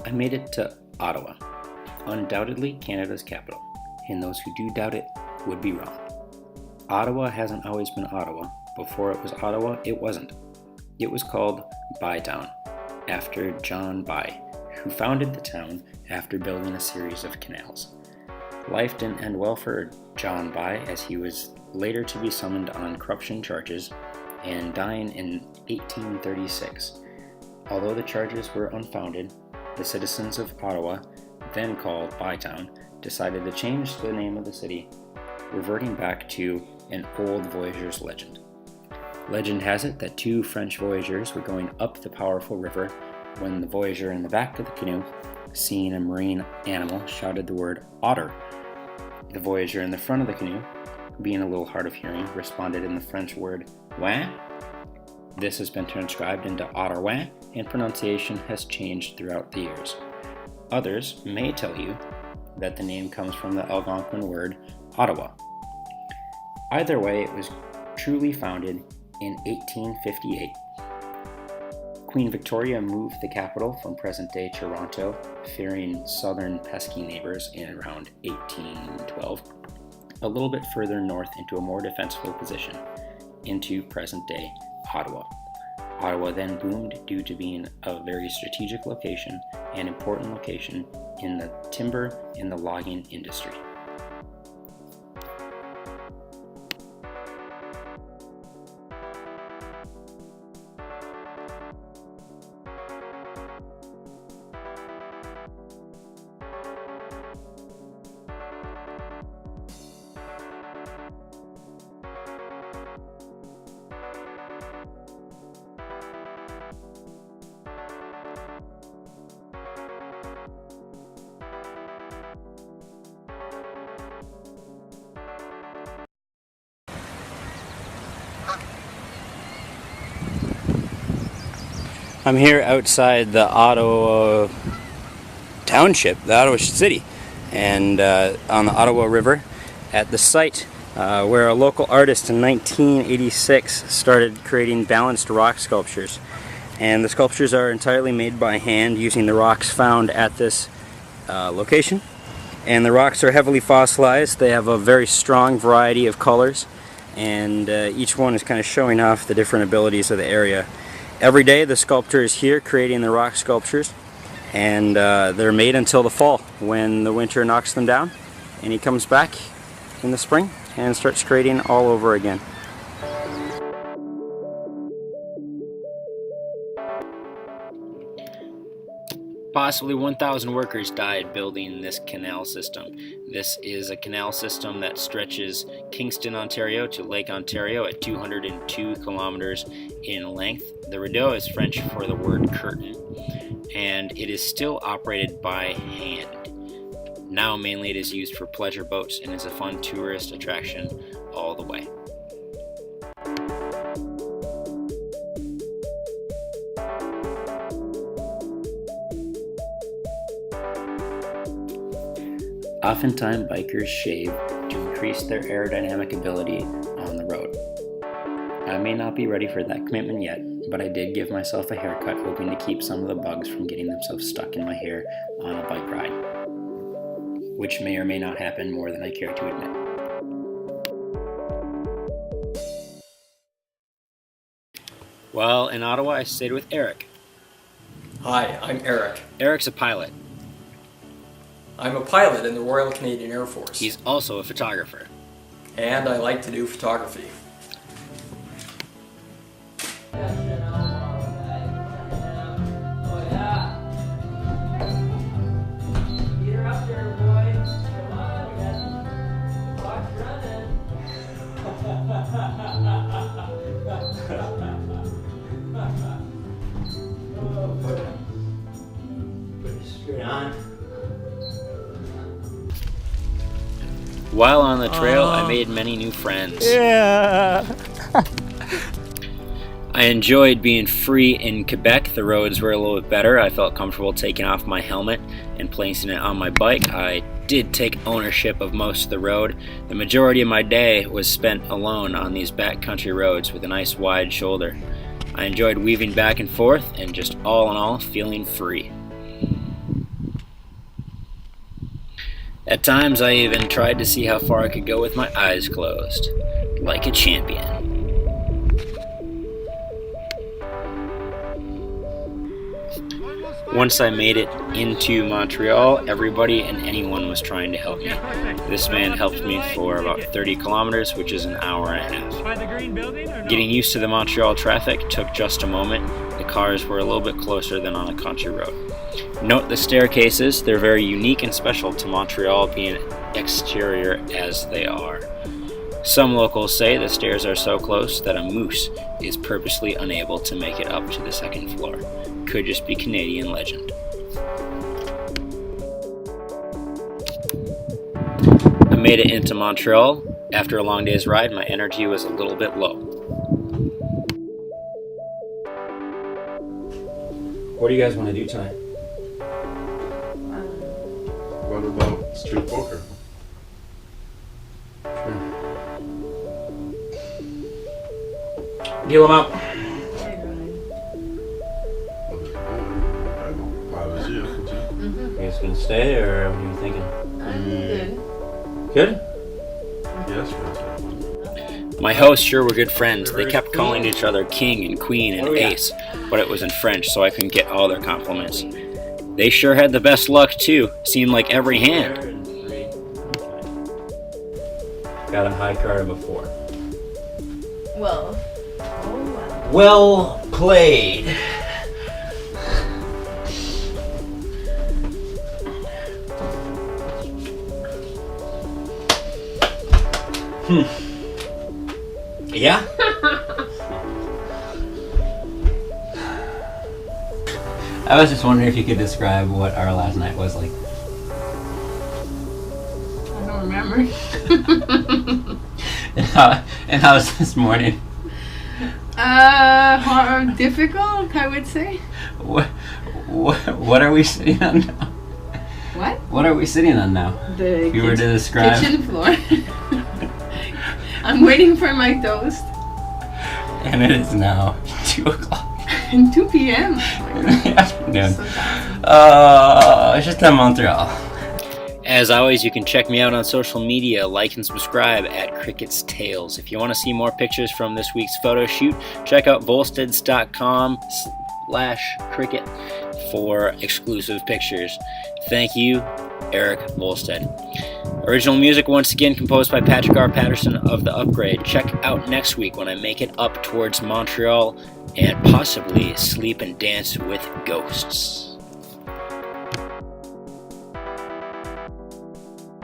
I made it to Ottawa, undoubtedly Canada's capital, and those who do doubt it would be wrong. Ottawa hasn't always been Ottawa. Before it was Ottawa, it wasn't. It was called Bytown, after John By, who founded the town after building a series of canals. Life didn't end well for John By, as he was later to be summoned on corruption charges and dying in 1836. Although the charges were unfounded, the citizens of Ottawa, then called Bytown, decided to change the name of the city, reverting back to an old voyageur's legend. Legend has it that two French voyageurs were going up the powerful river when the voyageur in the back of the canoe, seeing a marine animal, shouted the word otter. The voyageur in the front of the canoe, being a little hard of hearing, responded in the French word ouin. This has been transcribed into Ottawa, and pronunciation has changed throughout the years. Others may tell you that the name comes from the Algonquin word Ottawa. Either way, it was truly founded in 1858. Queen Victoria moved the capital from present-day Toronto, fearing southern pesky neighbors in around 1812, a little bit further north into a more defensible position, into present-day Ottawa. Ottawa then boomed due to being a very strategic location and important location in the timber and the logging industry. I'm here outside the Ottawa Township, the Ottawa City, and on the Ottawa River at the site where a local artist in 1986 started creating balanced rock sculptures. And the sculptures are entirely made by hand using the rocks found at this location. And the rocks are heavily fossilized. They have a very strong variety of colors, and each one is kind of showing off the different abilities of the area. Every day the sculptor is here creating the rock sculptures, and they're made until the fall when the winter knocks them down, and he comes back in the spring and starts creating all over again. Possibly 1,000 workers died building this canal system. This is a canal system that stretches Kingston, Ontario to Lake Ontario at 202 kilometers in length. The rideau is French for the word curtain, and it is still operated by hand. Now mainly it is used for pleasure boats and is a fun tourist attraction all the way. Oftentimes, bikers shave to increase their aerodynamic ability on the road. I may not be ready for that commitment yet, but I did give myself a haircut hoping to keep some of the bugs from getting themselves stuck in my hair on a bike ride, which may or may not happen more than I care to admit. Well, in Ottawa, I stayed with Eric. Hi, I'm Eric. Eric's a pilot. I'm a pilot in the Royal Canadian Air Force. He's also a photographer. And I like to do photography. While on the trail, I made many new friends. Yeah. I enjoyed being free in Quebec. The roads were a little bit better. I felt comfortable taking off my helmet and placing it on my bike. I did take ownership of most of the road. The majority of my day was spent alone on these backcountry roads with a nice wide shoulder. I enjoyed weaving back and forth and just all in all feeling free. At times, I even tried to see how far I could go with my eyes closed, like a champion. Once I made it into Montreal, everybody and anyone was trying to help me. This man helped me for about 30 kilometers, which is an hour and a half. Getting used to the Montreal traffic took just a moment. The cars were a little bit closer than on a country road. Note the staircases, they're very unique and special to Montreal, being exterior as they are. Some locals say the stairs are so close that a moose is purposely unable to make it up to the second floor. Could just be Canadian legend. I made it into Montreal. After a long day's ride, my energy was a little bit low. What do you guys want to do tonight? What about street poker? Deal them out. You guys gonna stay, or what are you thinking? I'm good. Good? Yes, yes. My hosts sure were good friends. They kept calling each other king and queen and ace, but it was in French, so I couldn't get all their compliments. They sure had the best luck too. Seemed like every hand. Got a high card of a 4. Well. Oh wow. Well played. Yeah? I was just wondering if you could describe what our last night was like. I don't remember. And how's this morning? Difficult, I would say. What are we sitting on now? What? What are we sitting on now? The If you were to describe. kitchen floor. I'm waiting for my toast. And it is now 2 o'clock. 2 p.m. In the afternoon. So fast. Just in Montreal. As always, you can check me out on social media, like and subscribe at Cricket's Tales. If you want to see more pictures from this week's photo shoot, check out volsteads.com/cricket for exclusive pictures. Thank you, Eric Volstead. Original music once again composed by Patrick R. Patterson of The Upgrade. Check out next week when I make it up towards Montreal and possibly sleep and dance with ghosts.